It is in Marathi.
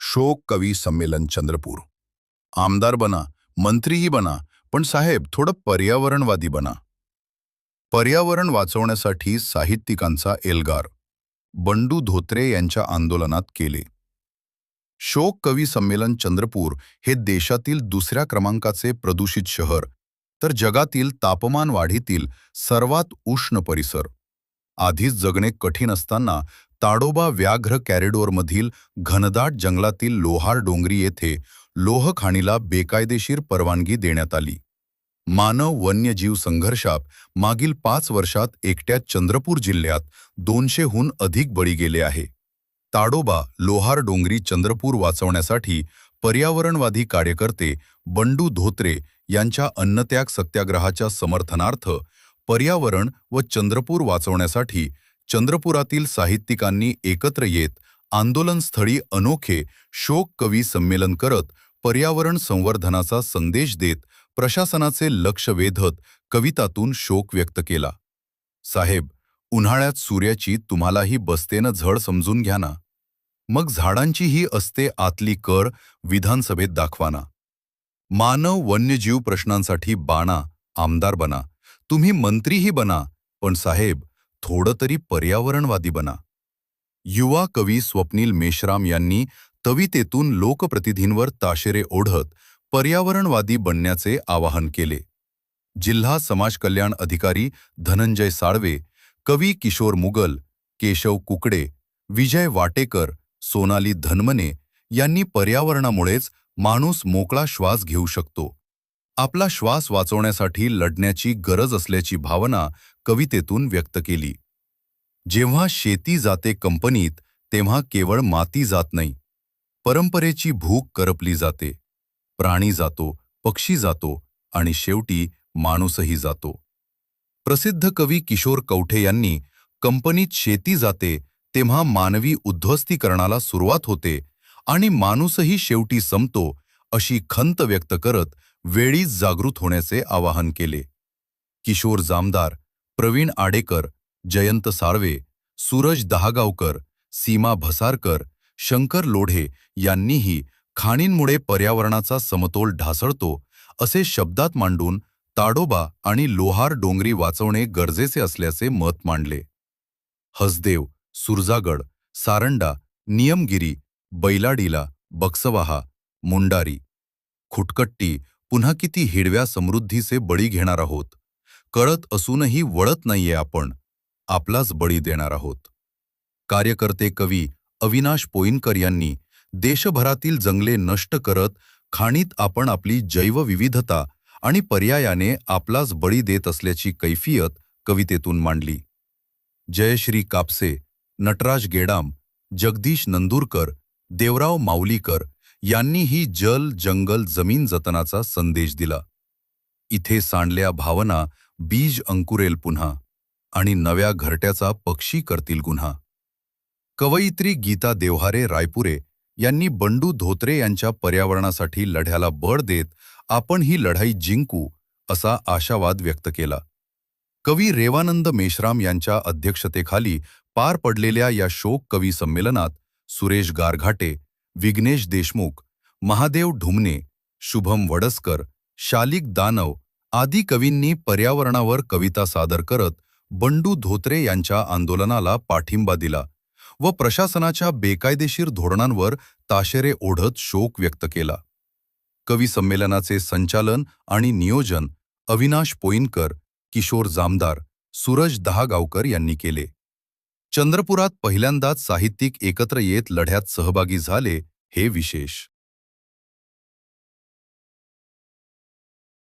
शोक कवी संमेलन चंद्रपूर. आमदार बना, मंत्रीही बना, पण साहेब थोडं पर्यावरणवादी बना. पर्यावरण वाचवण्यासाठी साहित्यिकांचा एल्गार. बंडू धोत्रे यांच्या आंदोलनात केले. शोक कवी संमेलन चंद्रपूर हे देशातील दुसऱ्या क्रमांकाचे प्रदूषित शहर, तर जगातील तापमान वाढीतील सर्वात उष्ण परिसर. आधीच जगणे कठीण असताना ताडोबा व्याघ्र कॉरिडॉरमधील घनदाट जंगलातील लोहार डोंगरी येथे लोहखाणीला बेकायदेशीर परवानगी देण्यात आली. मानव वन्यजीव संघर्षात मागील 5 वर्षात एकट्या चंद्रपूर जिल्ह्यात 200हून अधिक बळी गेले आहे. ताडोबा लोहार डोंगरी चंद्रपूर वाचवण्यासाठी पर्यावरणवादी कार्यकर्ते बंडू धोत्रे यांच्या अन्नत्याग सत्याग्रहाच्या समर्थनार्थ पर्यावरण व चंद्रपूर वाचवण्यासाठी चंद्रपुरातील साहित्यिकांनी एकत्र येत आंदोलनस्थळी अनोखे शोक कवी संमेलन करत पर्यावरण संवर्धनाचा संदेश देत प्रशासनाचे लक्ष वेधत कवितातून शोक व्यक्त केला. साहेब, उन्हाळ्यात सूर्याची तुम्हालाही बसते ना झळ समजून घ्या ना. मग झाडांचीही असते आतली कळ विधानसभेत दाखवाना. मानव वन्यजीव प्रश्नांसाठी बाणा, आमदार बना, तुम्ही मंत्रीही बना, पण साहेब थोडं तरी पर्यावरणवादी बना. युवा कवी स्वप्नील मेश्राम यांनी कवितेतून लोकप्रतिनिधींवर ताशेरे ओढत पर्यावरणवादी बनण्याचे आवाहन केले. जिल्हा समाज कल्याण अधिकारी धनंजय साळवे, कवी किशोर मुगल, केशव कुकडे, विजय वाटेकर, सोनाली धनमने यांनी पर्यावरणामुळेच माणूस मोकळा श्वास घेऊ शकतो, आपला श्वास वाचवण्यासाठी लढण्याची गरज असल्याची भावना कवितेतून व्यक्त केली. जेव्हा शेती जाते कंपनीत तेव्हा केवळ माती जात नाही, परंपरेची भूक करपली जाते. प्राणी जातो, पक्षी जातो आणि शेवटी माणूसही जातो. प्रसिद्ध कवी किशोर कवठे यांनी कंपनीत शेती जाते तेव्हा मानवी उद्ध्वस्तीकरणाला सुरुवात होते आणि माणूसही शेवटी संपतो अशी खंत व्यक्त करत वेळीच जागृत होण्याचे आवाहन केले. किशोर जामदार, प्रवीण आडेकर, जयंत साळवे, सूरज दहागावकर, सीमा भसारकर, शंकर लोढे यांनीही खाणींमुळे पर्यावरणाचा समतोल ढासळतो असे शब्दात मांडून ताडोबा आणि लोहार डोंगरी वाचवणे गरजेचे असल्याचे मत मांडले. हसदेव, सुरजागड, सारंडा, नियमगिरी, बैलाडीला, बक्सवाहा, मुंडारी, खुटकट्टी पुन्हा किती हिडव्या समृद्धीचे बळी घेणार आहोत. कळत असूनही वळत नाहीये आपण, आपलाच बळी देणार आहोत. कार्यकर्ते कवी अविनाश पोईनकर यांनी देशभरातील जंगले नष्ट करत खाणीत आपण आपली जैवविविधता आणि पर्यायाने आपलाच बळी देत असल्याची कैफियत कवितेतून मांडली. जयश्री कापसे, नटराज गेडाम, जगदीश नंदुरकर, देवराव माऊलीकर यांनीही जल जंगल जमीन जतनाचा संदेश दिला. इथे सांडल्या भावना बीज अंकुरेल पुन्हा आणि नव्या घरट्याचा पक्षी करतील गुन्हा. कवयित्री गीता देवहारे रायपुरे यांनी बंडू धोत्रे यांच्या पर्यावरणासाठी लढ्याला बळ देत आपण ही लढाई जिंकू असा आशावाद व्यक्त केला. कवी रेवानंद मेश्राम यांच्या अध्यक्षतेखाली पार पडलेल्या या शोक कवी संमेलनात सुरेश गारघाटे, विघ्नेश देशमुख, महादेव ढुमणे, शुभम वडसकर, शालिक दानव आदी कवींनी पर्यावरणावर कविता सादर करत बंडू धोत्रे यांच्या आंदोलनाला पाठिंबा दिला व प्रशासनाच्या बेकायदेशीर धोरणांवर ताशेरे ओढत शोक व्यक्त केला. कवी संमेलनाचे संचालन आणि नियोजन अविनाश पोईनकर, किशोर जामदार, सूरज दहागावकर यांनी केले. चंद्रपुरात पहिल्यांदाच साहित्यिक एकत्र येत लढ्यात सहभागी झाले हे विशेष.